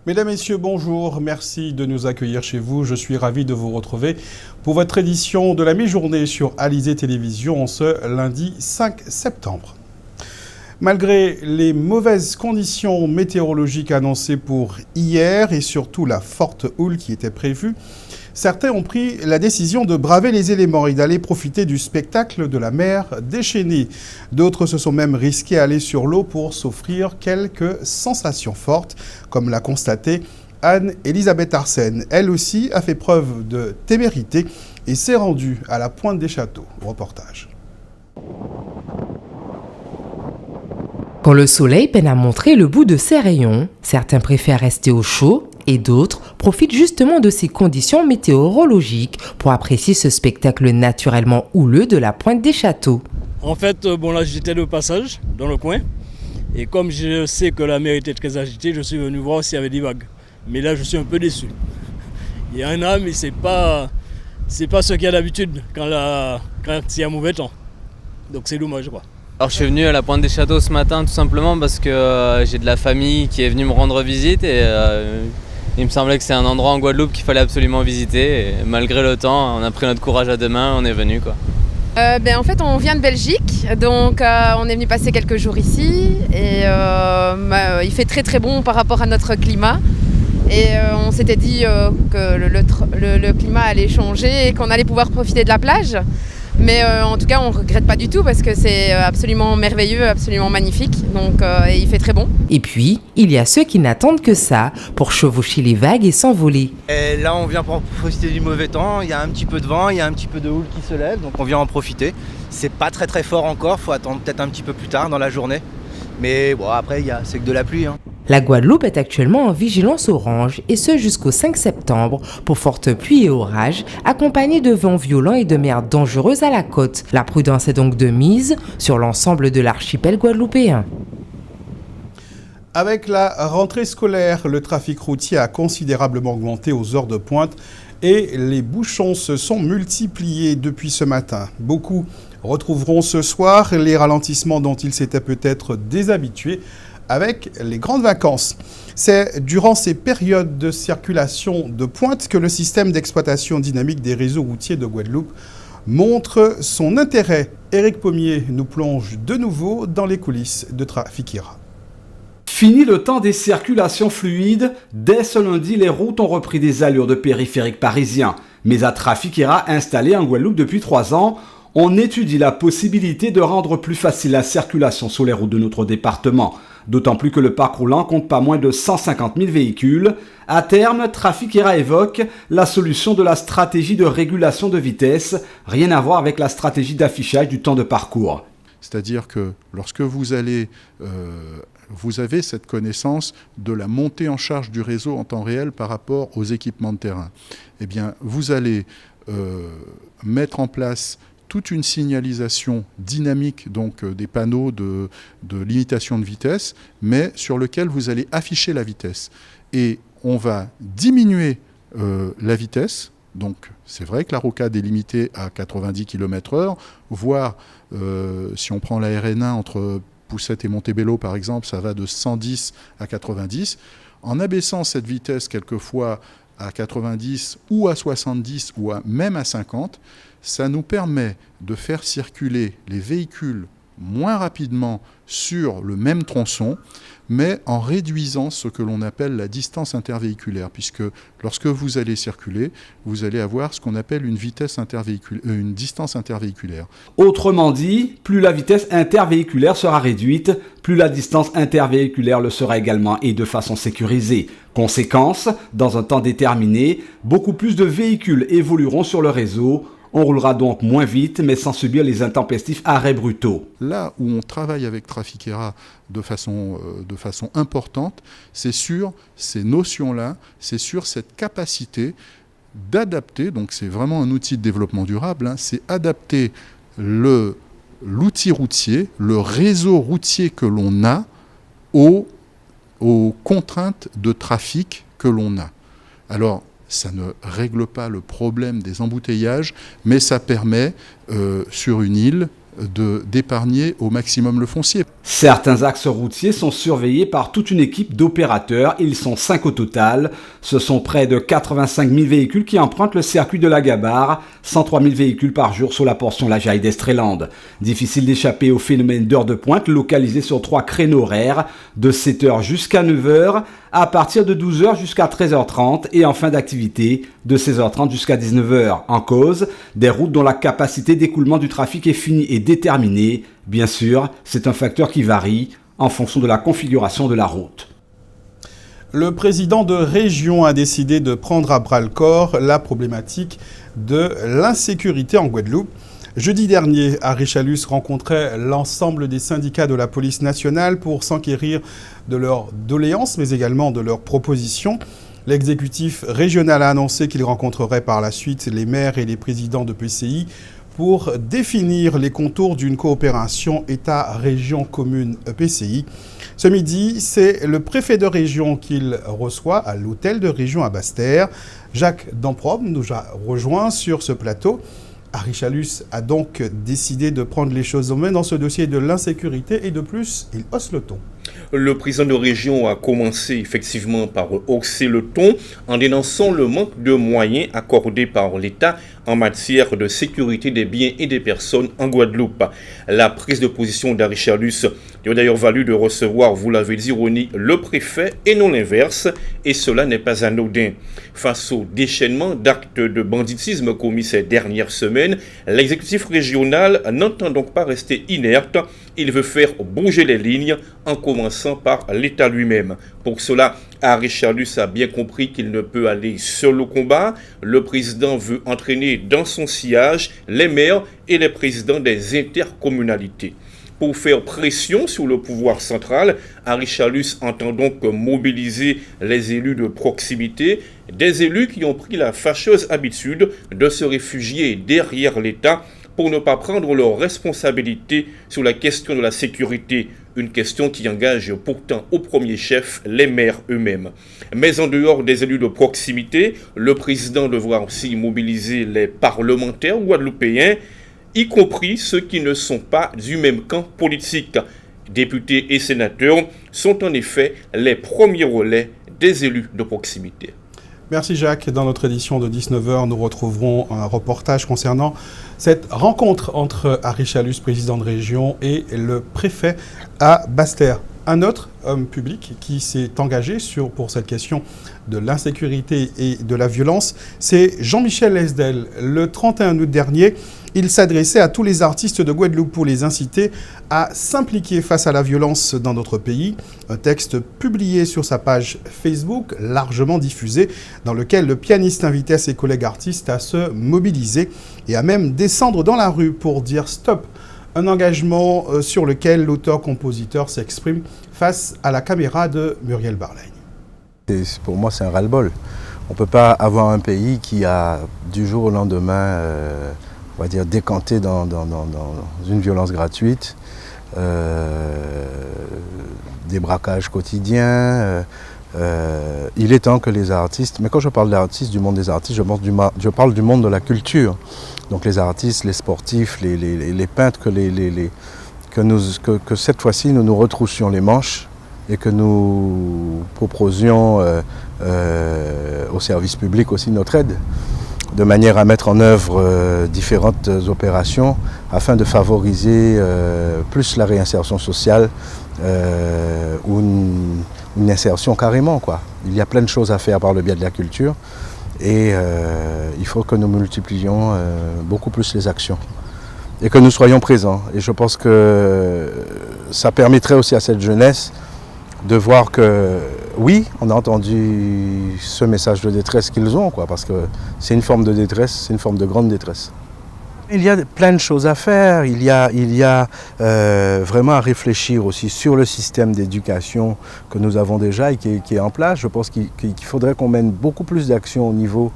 Mesdames, Messieurs, bonjour. Merci de nous accueillir chez vous. Je suis ravi de vous retrouver pour votre édition de la mi-journée sur Alizé Télévision en ce lundi 5 septembre. Malgré les mauvaises conditions météorologiques annoncées pour hier et surtout la forte houle qui était prévue, certains ont pris la décision de braver les éléments et d'aller profiter du spectacle de la mer déchaînée. D'autres se sont même risqués à aller sur l'eau pour s'offrir quelques sensations fortes, comme l'a constaté Anne-Elisabeth Arsène. Elle aussi a fait preuve de témérité et s'est rendue à la Pointe des Châteaux. Reportage. Quand le soleil peine à montrer le bout de ses rayons, certains préfèrent rester au chaud et d'autres profitent justement de ces conditions météorologiques pour apprécier ce spectacle naturellement houleux de la Pointe des Châteaux. En fait, là j'étais de passage dans le coin et comme je sais que la mer était très agitée, je suis venu voir s'il y avait des vagues. Mais là je suis un peu déçu. Il y en a mais c'est pas ce qu'il y a d'habitude quand il y a mauvais temps. Donc c'est dommage quoi. Alors je suis venu à la Pointe des Châteaux ce matin tout simplement parce que j'ai de la famille qui est venue me rendre visite et il me semblait que c'est un endroit en Guadeloupe qu'il fallait absolument visiter. Et malgré le temps, on a pris notre courage à deux mains, on est venu quoi. En fait on vient de Belgique, donc on est venu passer quelques jours ici et il fait très très bon par rapport à notre climat. Et on s'était dit que le climat allait changer et qu'on allait pouvoir profiter de la plage. Mais en tout cas, on ne regrette pas du tout parce que c'est absolument merveilleux, absolument magnifique. Donc il fait très bon. Et puis, il y a ceux qui n'attendent que ça pour chevaucher les vagues et s'envoler. Et là, on vient pour profiter du mauvais temps. Il y a un petit peu de vent, il y a un petit peu de houle qui se lève. Donc on vient en profiter. C'est pas très très fort encore. Il faut attendre peut-être un petit peu plus tard dans la journée. Mais bon, après, c'est que de la pluie. La Guadeloupe est actuellement en vigilance orange et ce jusqu'au 5 septembre pour fortes pluies et orages accompagnés de vents violents et de mer dangereuses à la côte. La prudence est donc de mise sur l'ensemble de l'archipel guadeloupéen. Avec la rentrée scolaire, le trafic routier a considérablement augmenté aux heures de pointe et les bouchons se sont multipliés depuis ce matin. Beaucoup retrouveront ce soir les ralentissements dont ils s'étaient peut-être déshabitués avec les grandes vacances. C'est durant ces périodes de circulation de pointe que le système d'exploitation dynamique des réseaux routiers de Guadeloupe montre son intérêt. Éric Pommier nous plonge de nouveau dans les coulisses de Trafikira. Fini le temps des circulations fluides, dès ce lundi, les routes ont repris des allures de périphérique parisien. Mais à Trafikira, installé en Guadeloupe depuis 3 ans, on étudie la possibilité de rendre plus facile la circulation sur les routes de notre département. D'autant plus que le parc roulant compte pas moins de 150 000 véhicules. À terme, Trafikira évoque la solution de la stratégie de régulation de vitesse, rien à voir avec la stratégie d'affichage du temps de parcours. C'est-à-dire que lorsque vous avez cette connaissance de la montée en charge du réseau en temps réel par rapport aux équipements de terrain. Eh bien, vous allez mettre en place toute une signalisation dynamique, donc des panneaux de limitation de vitesse, mais sur lequel vous allez afficher la vitesse. Et on va diminuer la vitesse. Donc c'est vrai que la rocade est limitée à 90 km/h, voire si on prend la RN1 entre Poussette et Montebello par exemple, ça va de 110 à 90. En abaissant cette vitesse quelquefois à 90 ou à 70 ou même à 50, ça nous permet de faire circuler les véhicules moins rapidement sur le même tronçon, mais en réduisant ce que l'on appelle la distance intervéhiculaire, puisque lorsque vous allez circuler, vous allez avoir ce qu'on appelle une distance intervéhiculaire. Autrement dit, plus la vitesse intervéhiculaire sera réduite, plus la distance intervéhiculaire le sera également et de façon sécurisée. Conséquence, dans un temps déterminé, beaucoup plus de véhicules évolueront sur le réseau. On roulera donc moins vite, mais sans subir les intempestifs arrêts brutaux. Là où on travaille avec Trafikera de façon importante, c'est sur ces notions-là, c'est sur cette capacité d'adapter, donc c'est vraiment un outil de développement durable, c'est adapter l'outil routier, le réseau routier que l'on a aux contraintes de trafic que l'on a. Alors, ça ne règle pas le problème des embouteillages, mais ça permet, sur une île, d'épargner au maximum le foncier. Certains axes routiers sont surveillés par toute une équipe d'opérateurs. Ils sont 5 au total. Ce sont près de 85 000 véhicules qui empruntent le circuit de la Gabarre, 103 000 véhicules par jour sur la portion La Jaille-d'Estreland. Difficile d'échapper au phénomène d'heures de pointe localisé sur 3 créneaux horaires, de 7h jusqu'à 9h, à partir de 12h jusqu'à 13h30 et en fin d'activité de 16h30 jusqu'à 19h. En cause, des routes dont la capacité d'écoulement du trafic est finie et déterminée. Bien sûr, c'est un facteur qui varie en fonction de la configuration de la route. Le président de région a décidé de prendre à bras-le-corps la problématique de l'insécurité en Guadeloupe. Jeudi dernier, Harry Chalus rencontrait l'ensemble des syndicats de la police nationale pour s'enquérir de leurs doléances, mais également de leurs propositions. L'exécutif régional a annoncé qu'il rencontrerait par la suite les maires et les présidents de PCI pour définir les contours d'une coopération État-région-commune-PCI. Ce midi, c'est le préfet de région qu'il reçoit à l'hôtel de région à Basse-Terre. Jacques Damprobe nous a rejoint sur ce plateau. Harry Chalus a donc décidé de prendre les choses en main dans ce dossier de l'insécurité et de plus, il hausse le ton. Le président de région a commencé effectivement par hausser le ton en dénonçant le manque de moyens accordés par l'État en matière de sécurité des biens et des personnes en Guadeloupe. La prise de position d'Harry Chalus lui a d'ailleurs valu de recevoir, vous l'avez dit, Ronnie, le préfet et non l'inverse, et cela n'est pas anodin. Face au déchaînement d'actes de banditisme commis ces dernières semaines, l'exécutif régional n'entend donc pas rester inerte. Il veut faire bouger les lignes en commençant par l'État lui-même. Pour cela, Harry Chalus a bien compris qu'il ne peut aller seul au combat. Le président veut entraîner dans son sillage les maires et les présidents des intercommunalités. Pour faire pression sur le pouvoir central, Harry Chalus entend donc mobiliser les élus de proximité, des élus qui ont pris la fâcheuse habitude de se réfugier derrière l'État pour ne pas prendre leurs responsabilités sur la question de la sécurité, une question qui engage pourtant au premier chef les maires eux-mêmes. Mais en dehors des élus de proximité, le président devra aussi mobiliser les parlementaires guadeloupéens, y compris ceux qui ne sont pas du même camp politique. Députés et sénateurs sont en effet les premiers relais des élus de proximité. Merci Jacques. Dans notre édition de 19h, nous retrouverons un reportage concernant cette rencontre entre Harry Chalus, président de région, et le préfet à Basse-Terre. Un autre homme public qui s'est engagé pour cette question de l'insécurité et de la violence, c'est Jean-Michel Lesdel. Le 31 août dernier, il s'adressait à tous les artistes de Guadeloupe pour les inciter à s'impliquer face à la violence dans notre pays. Un texte publié sur sa page Facebook, largement diffusé, dans lequel le pianiste invitait ses collègues artistes à se mobiliser et à même descendre dans la rue pour dire stop. Un engagement sur lequel l'auteur-compositeur s'exprime face à la caméra de Muriel Barlaigne. Pour moi, c'est un ras-le-bol. On ne peut pas avoir un pays qui a, du jour au lendemain, on va dire, décanté dans une violence gratuite, des braquages quotidiens. Il est temps que les artistes, mais quand je parle d'artistes, du monde des artistes, je parle du monde de la culture. Donc les artistes, les sportifs, les peintres, que cette fois-ci nous nous retroussions les manches et que nous proposions au service public aussi notre aide, de manière à mettre en œuvre différentes opérations afin de favoriser plus la réinsertion sociale ou une insertion carrément, quoi. Il y a plein de choses à faire par le biais de la culture et il faut que nous multiplions beaucoup plus les actions et que nous soyons présents. Et je pense que ça permettrait aussi à cette jeunesse de voir que oui, on a entendu ce message de détresse qu'ils ont, quoi, parce que c'est une forme de détresse, c'est une forme de grande détresse. Il y a plein de choses à faire, il y a vraiment à réfléchir aussi sur le système d'éducation que nous avons déjà et qui est en place. Je pense qu'il faudrait qu'on mène beaucoup plus d'actions au niveau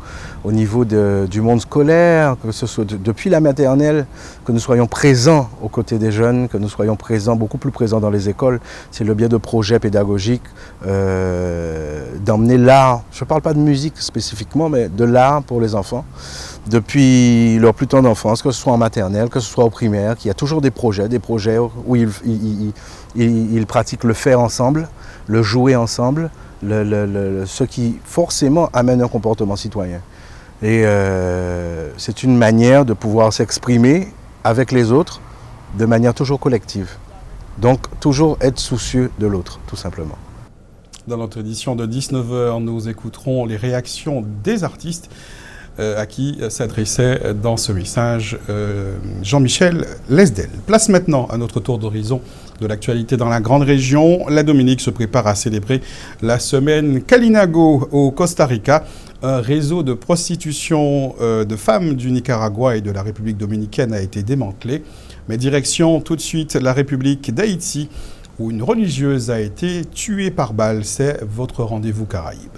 du monde scolaire, que ce soit depuis la maternelle, que nous soyons présents aux côtés des jeunes, que nous soyons présents, beaucoup plus présents dans les écoles. C'est le biais de projets pédagogiques, d'emmener l'art, je ne parle pas de musique spécifiquement, mais de l'art pour les enfants, depuis leur plus tendre enfance, que ce soit en maternelle, que ce soit au primaire, qu'il y a toujours des projets où ils pratiquent le faire ensemble, le jouer ensemble, ce qui forcément amène un comportement citoyen. Et c'est une manière de pouvoir s'exprimer avec les autres de manière toujours collective. Donc toujours être soucieux de l'autre, tout simplement. Dans notre édition de 19h, nous écouterons les réactions des artistes à qui s'adressait dans ce message Jean-Michel Lesdel. Place maintenant à notre tour d'horizon de l'actualité dans la grande région. La Dominique se prépare à célébrer la semaine Kalinago au Costa Rica. Un réseau de prostitution de femmes du Nicaragua et de la République dominicaine a été démantelé. Mais direction tout de suite la République d'Haïti, où une religieuse a été tuée par balle. C'est votre rendez-vous Caraïbes.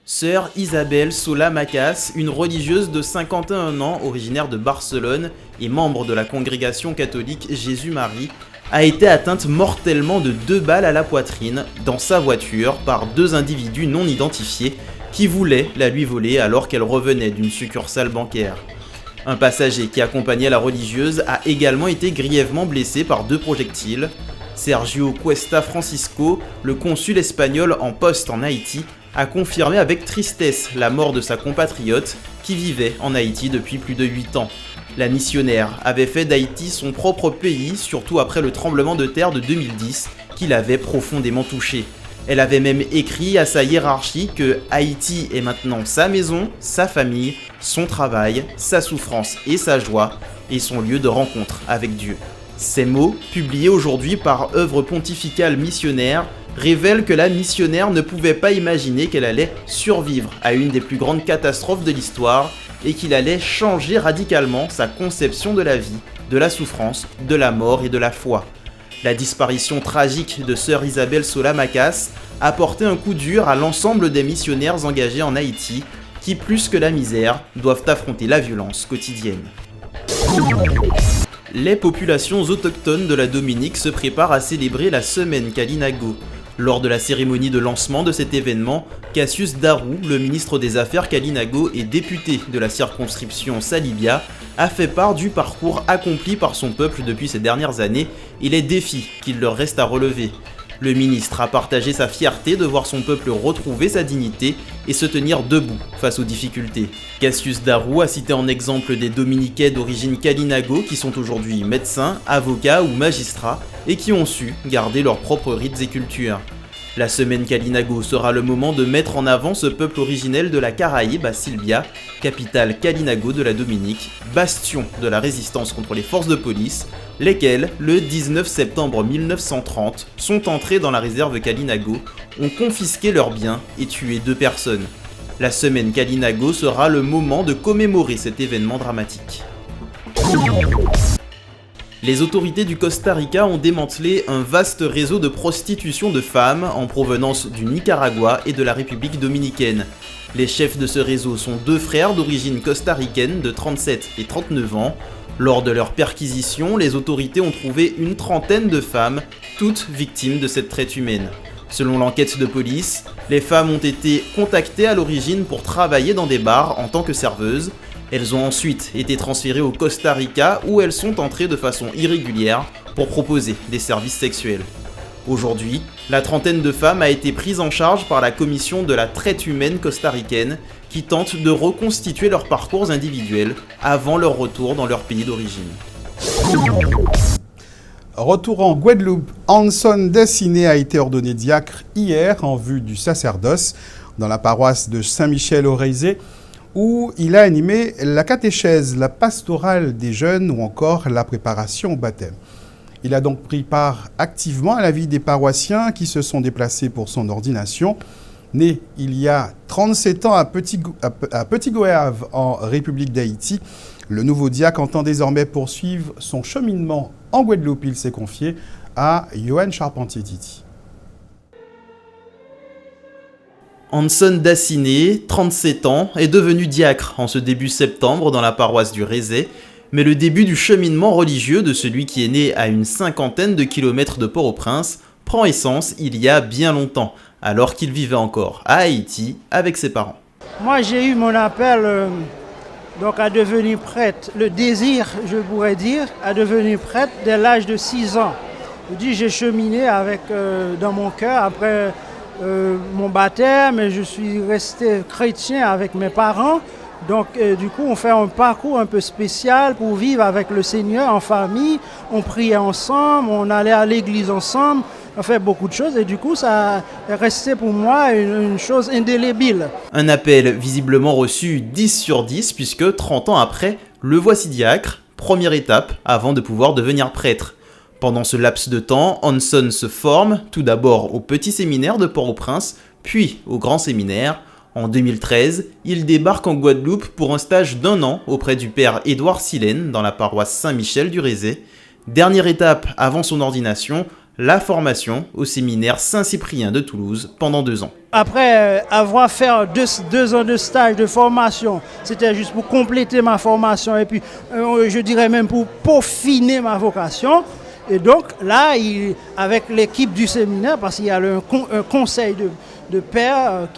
Sœur Isabel Sola Macas, une religieuse de 51 ans originaire de Barcelone et membre de la congrégation catholique Jésus-Marie, a été atteinte mortellement de 2 balles à la poitrine dans sa voiture par 2 individus non identifiés qui voulaient la lui voler alors qu'elle revenait d'une succursale bancaire. Un passager qui accompagnait la religieuse a également été grièvement blessé par 2 projectiles. Sergio Cuesta Francisco, le consul espagnol en poste en Haïti, a confirmé avec tristesse la mort de sa compatriote qui vivait en Haïti depuis plus de 8 ans. La missionnaire avait fait d'Haïti son propre pays, surtout après le tremblement de terre de 2010 qui l'avait profondément touché. Elle avait même écrit à sa hiérarchie que Haïti est maintenant sa maison, sa famille, son travail, sa souffrance et sa joie, et son lieu de rencontre avec Dieu. Ces mots, publiés aujourd'hui par Œuvre pontificale missionnaire, révèlent que la missionnaire ne pouvait pas imaginer qu'elle allait survivre à une des plus grandes catastrophes de l'histoire et qu'il allait changer radicalement sa conception de la vie, de la souffrance, de la mort et de la foi. La disparition tragique de sœur Isabel Sola Macas a porté un coup dur à l'ensemble des missionnaires engagés en Haïti qui, plus que la misère, doivent affronter la violence quotidienne. Les populations autochtones de la Dominique se préparent à célébrer la semaine Kalinago. Lors de la cérémonie de lancement de cet événement, Cassius Darou, le ministre des Affaires Kalinago et député de la circonscription Salibia, a fait part du parcours accompli par son peuple depuis ces dernières années et les défis qu'il leur reste à relever. Le ministre a partagé sa fierté de voir son peuple retrouver sa dignité et se tenir debout face aux difficultés. Cassius Darou a cité en exemple des Dominiquais d'origine Kalinago qui sont aujourd'hui médecins, avocats ou magistrats et qui ont su garder leurs propres rites et cultures. La semaine Kalinago sera le moment de mettre en avant ce peuple originel de la Caraïbe à Silvia, capitale Kalinago de la Dominique, bastion de la résistance contre les forces de police, lesquelles, le 19 septembre 1930, sont entrées dans la réserve Kalinago, ont confisqué leurs biens et tué 2 personnes. La semaine Kalinago sera le moment de commémorer cet événement dramatique. Les autorités du Costa Rica ont démantelé un vaste réseau de prostitution de femmes en provenance du Nicaragua et de la République dominicaine. Les chefs de ce réseau sont 2 frères d'origine costaricaine de 37 et 39 ans. Lors de leur perquisition, les autorités ont trouvé une trentaine de femmes, toutes victimes de cette traite humaine. Selon l'enquête de police, les femmes ont été contactées à l'origine pour travailler dans des bars en tant que serveuses. Elles ont ensuite été transférées au Costa Rica où elles sont entrées de façon irrégulière pour proposer des services sexuels. Aujourd'hui, la trentaine de femmes a été prise en charge par la commission de la traite humaine costaricaine qui tente de reconstituer leurs parcours individuels avant leur retour dans leur pays d'origine. Retour en Guadeloupe, Hanson Dessiné a été ordonné diacre hier en vue du sacerdoce dans la paroisse de Saint-Michel-au-Rézé, où il a animé la catéchèse, la pastorale des jeunes ou encore la préparation au baptême. Il a donc pris part activement à la vie des paroissiens qui se sont déplacés pour son ordination. Né il y a 37 ans à Petit-Goâve en République d'Haïti, le nouveau diacre entend désormais poursuivre son cheminement en Guadeloupe. Il s'est confié à Johan Charpentier-Titi. Hanson Daciné, 37 ans, est devenu diacre en ce début septembre dans la paroisse du Rézé, mais le début du cheminement religieux de celui qui est né à une 50aine de kilomètres de Port-au-Prince prend essence il y a bien longtemps, alors qu'il vivait encore à Haïti avec ses parents. Moi, j'ai eu mon appel donc à devenir prêtre, le désir, je pourrais dire, à devenir prêtre dès l'âge de 6 ans. Je dis, j'ai cheminé avec, dans mon cœur après mon baptême, et je suis resté chrétien avec mes parents. Donc, du coup, on fait un parcours un peu spécial pour vivre avec le Seigneur en famille. On priait ensemble, on allait à l'église ensemble, on fait beaucoup de choses et du coup, ça est resté pour moi une chose indélébile. Un appel visiblement reçu 10 sur 10 puisque 30 ans après, le voici diacre, première étape avant de pouvoir devenir prêtre. Pendant ce laps de temps, Hanson se forme tout d'abord au petit séminaire de Port-au-Prince, puis au grand séminaire. En 2013, il débarque en Guadeloupe pour un stage d'1 an auprès du père Édouard Silène dans la paroisse Saint-Michel du Rézé. Dernière étape avant son ordination, la formation au séminaire Saint-Cyprien de Toulouse pendant 2 ans. Après avoir fait 2 ans de stage de formation, c'était juste pour compléter ma formation et puis je dirais même pour peaufiner ma vocation. Et donc là, avec l'équipe du séminaire, parce qu'il y a un conseil de père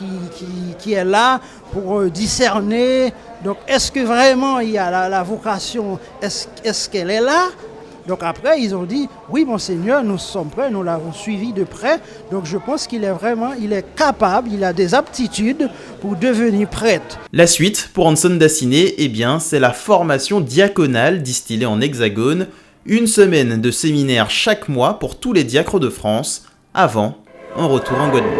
qui est là pour discerner. Donc est-ce que vraiment il y a la vocation, est-ce qu'elle est là? Donc après, ils ont dit, oui, monseigneur, nous sommes prêts, nous l'avons suivi de près. Donc je pense qu'il est capable, il a des aptitudes pour devenir prêtre. La suite, pour Hanson Dacinet, eh bien, c'est la formation diaconale distillée en hexagone. 1 semaine de séminaire chaque mois pour tous les diacres de France, avant un retour en Guadeloupe.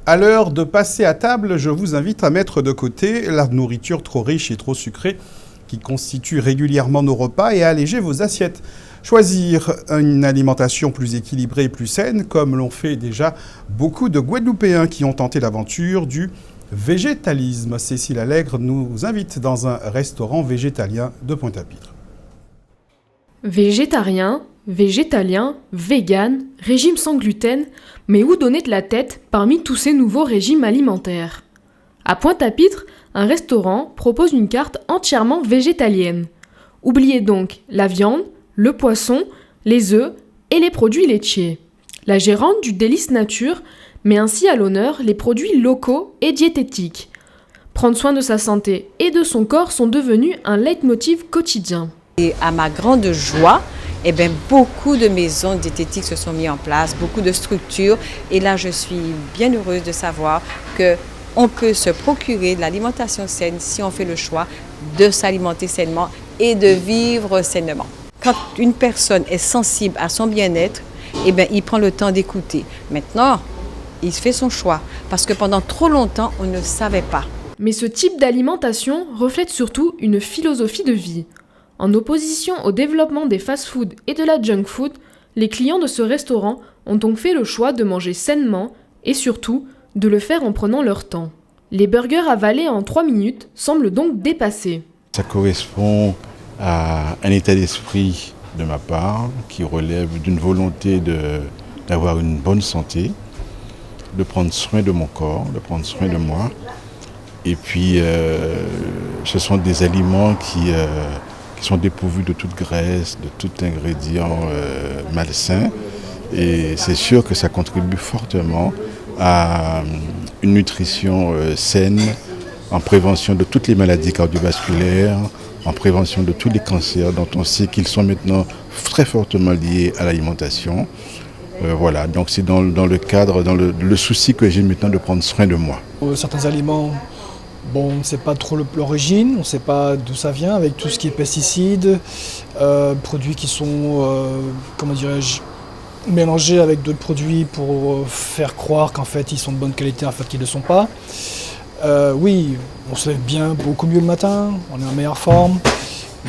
À l'heure de passer à table, je vous invite à mettre de côté la nourriture trop riche et trop sucrée qui constitue régulièrement nos repas et à alléger vos assiettes. Choisir une alimentation plus équilibrée et plus saine, comme l'ont fait déjà beaucoup de Guadeloupéens qui ont tenté l'aventure du végétalisme. Cécile Allègre nous invite dans un restaurant végétalien de Pointe-à-Pitre. Végétarien, végétalien, vegan, régime sans gluten, mais où donner de la tête parmi tous ces nouveaux régimes alimentaires? À Pointe-à-Pitre, un restaurant propose une carte entièrement végétalienne. Oubliez donc la viande, le poisson, les œufs et les produits laitiers. La gérante du Délice Nature met ainsi à l'honneur les produits locaux et diététiques. Prendre soin de sa santé et de son corps sont devenus un leitmotiv quotidien. Et à ma grande joie, beaucoup de maisons diététiques se sont mises en place, beaucoup de structures. Et là, je suis bien heureuse de savoir qu'on peut se procurer de l'alimentation saine si on fait le choix de s'alimenter sainement et de vivre sainement. Quand une personne est sensible à son bien-être, il prend le temps d'écouter. Maintenant, il fait son choix parce que pendant trop longtemps, on ne savait pas. Mais ce type d'alimentation reflète surtout une philosophie de vie. En opposition au développement des fast-food et de la junk food, les clients de ce restaurant ont donc fait le choix de manger sainement et surtout de le faire en prenant leur temps. Les burgers avalés en 3 minutes semblent donc dépassés. Ça correspond à un état d'esprit de ma part qui relève d'une volonté d'avoir une bonne santé, de prendre soin de mon corps, de prendre soin de moi. Et puis, ce sont des aliments qui sont dépourvus de toute graisse, de tout ingrédient malsain. Et c'est sûr que ça contribue fortement à une nutrition saine, en prévention de toutes les maladies cardiovasculaires, en prévention de tous les cancers dont on sait qu'ils sont maintenant très fortement liés à l'alimentation. Voilà, donc c'est dans le cadre, dans le souci que j'ai maintenant de prendre soin de moi. Certains aliments, on ne sait pas trop l'origine, on ne sait pas d'où ça vient, avec tout ce qui est pesticides, produits qui sont, mélangés avec d'autres produits pour faire croire qu'en fait ils sont de bonne qualité, en fait qu'ils ne le sont pas. Oui, on se lève bien, beaucoup mieux le matin, on est en meilleure forme.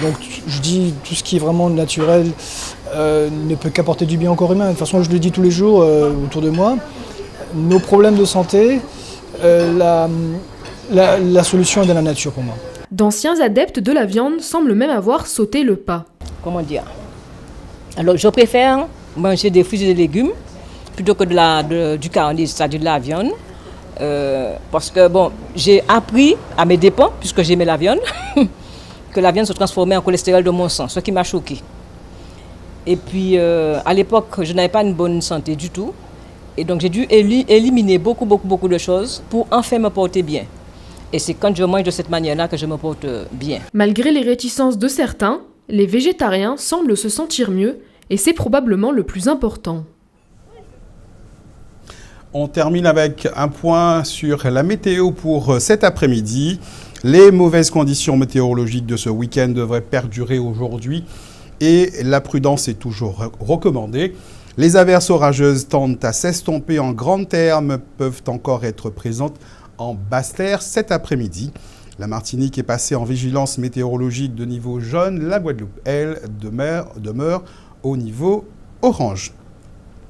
Donc je dis, tout ce qui est vraiment naturel ne peut qu'apporter du bien au corps humain. De toute façon, je le dis tous les jours autour de moi. Nos problèmes de santé, la solution est dans la nature pour moi. D'anciens adeptes de la viande semblent même avoir sauté le pas. Comment dire? Alors je préfère manger des fruits et des légumes plutôt que du carnisme, c'est-à-dire de la viande. Parce que j'ai appris à mes dépens, puisque j'aimais la viande, que la viande se transformait en cholestérol de mon sang, ce qui m'a choqué. Et puis à l'époque, je n'avais pas une bonne santé du tout. Et donc j'ai dû éliminer beaucoup de choses pour enfin me porter bien. Et c'est quand je mange de cette manière-là que je me porte bien. Malgré les réticences de certains, les végétariens semblent se sentir mieux et c'est probablement le plus important. On termine avec un point sur la météo pour cet après-midi. Les mauvaises conditions météorologiques de ce week-end devraient perdurer aujourd'hui et la prudence est toujours recommandée. Les averses orageuses tendent à s'estomper en grandes terres, peuvent encore être présentes en basse terre cet après-midi. La Martinique est passée en vigilance météorologique de niveau jaune. La Guadeloupe, elle, demeure au niveau orange.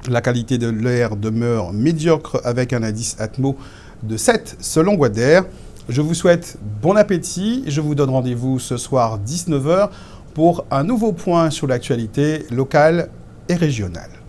La qualité de l'air demeure médiocre avec un indice Atmo de 7 selon Guader. Je vous souhaite bon appétit. Je vous donne rendez-vous ce soir 19h pour un nouveau point sur l'actualité locale et régionale.